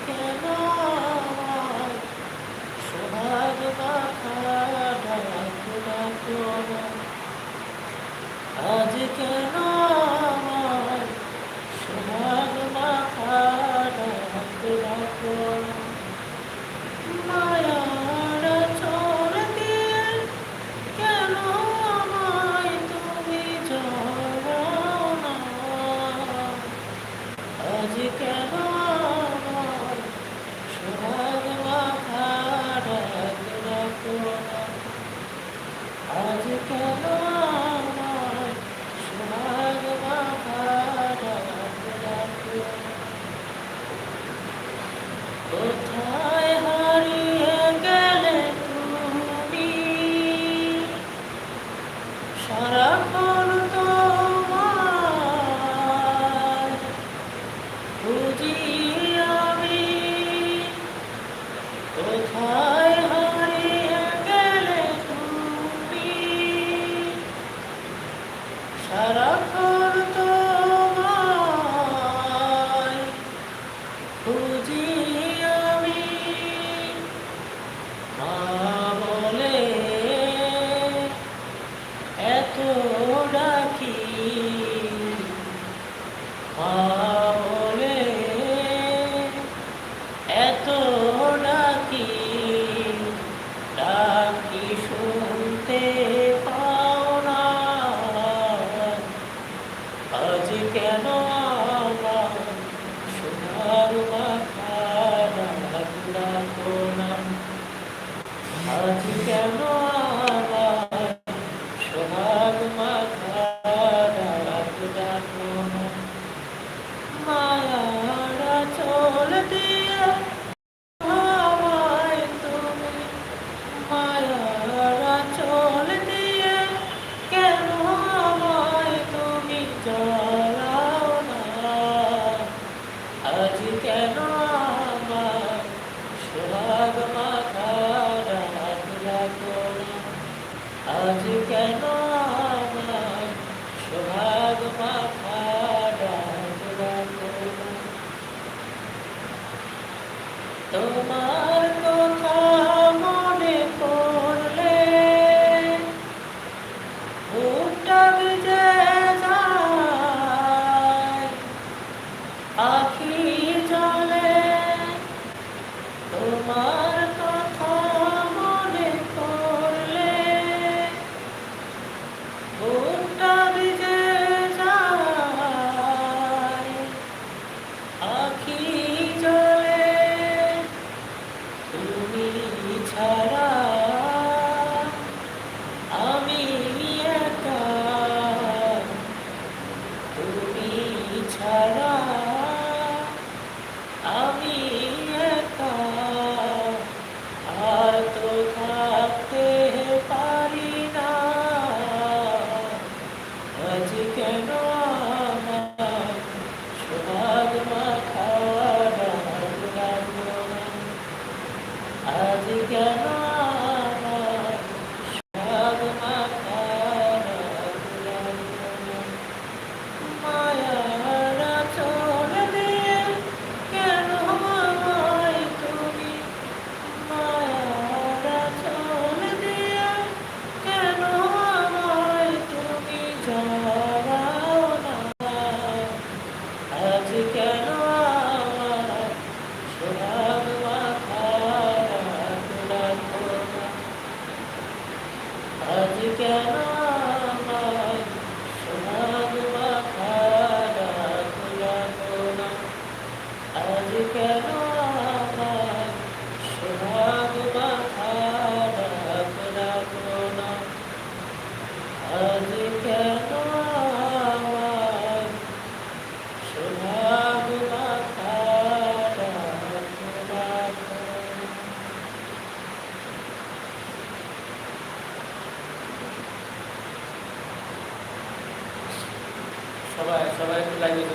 কেন আমায় সোহাগ মাখা ডাকো ডাকো না, আজ কেন আমায় সোহাগ মাখা ডাকো ডাকো না। মায়ার চোর দিয়ে কেন আমায় তুমি জড়াও না, আজ কেন আমায় সোহাগ মাখা ডাকো ডাকো না, আজ কেন আমায় সোহাগ মাখা ডাকো ডাকো না। কোথায় হারিয়ে গেলে তুমি, সারাক্ষণ তোমায় খুঁজি আমি। কোথায় হারিয়ে গেলে তুমি, সারাক্ষণ তোমায় খুঁজি আমি। মা বলে এত ডাকি, মা বলে এত ডাকি, ডাকি শুনতে পাও না, আজ কেন আমার সোনার মাথা ডাকো ডাকো না, আজ কেন আমার সোহাগ মাখা ডাকো ডাকো না। মায়ার আঁচল দিয়ে আমায় তুমি, মায়ার আঁচল দিয়ে কেন আমায় তুমি জড়াও না, আজ কেন আমার সোহাগ মাখা ডাকো ডাকো না, আজ কেন আমার সোহাগ মাখা ডাকো ডাকো না। তোমার কথা মনে পড়লে বুকটা ভিজে যায়, আখি জলে। তোমার কথা মনে পড়লে বুকটা ভিজে যায়, আখি জলে। তুমি ছাড়া আমি একা, তুমি ছাড়া আমি একা, আর তো থাকতে পারি না, আজ কেন আমার সোহাগ মাখা ডাকো ডাকো না, আজ কেন আমার সোহাগ মাখা ডাকো ডাকো না। মায়ার আঁচল দিয়ে কেন আমায় তুমি, মায়ার আঁচল দিয়ে কেন আমায় তুমি জড়াও না, আজ কেন আমার সোহাগ মাখা ডাকো ডাকো না, আজ কেন আমায় সোহাগ মাখা ডাকো ডাকো না, আজ কেন আমায় সোহাগ মাখা ডাকো ডাকো না, আজ কেন আমায় সোহাগ মাখা ডাকো ডাকো না। সবাই সবাই একটু লাইনে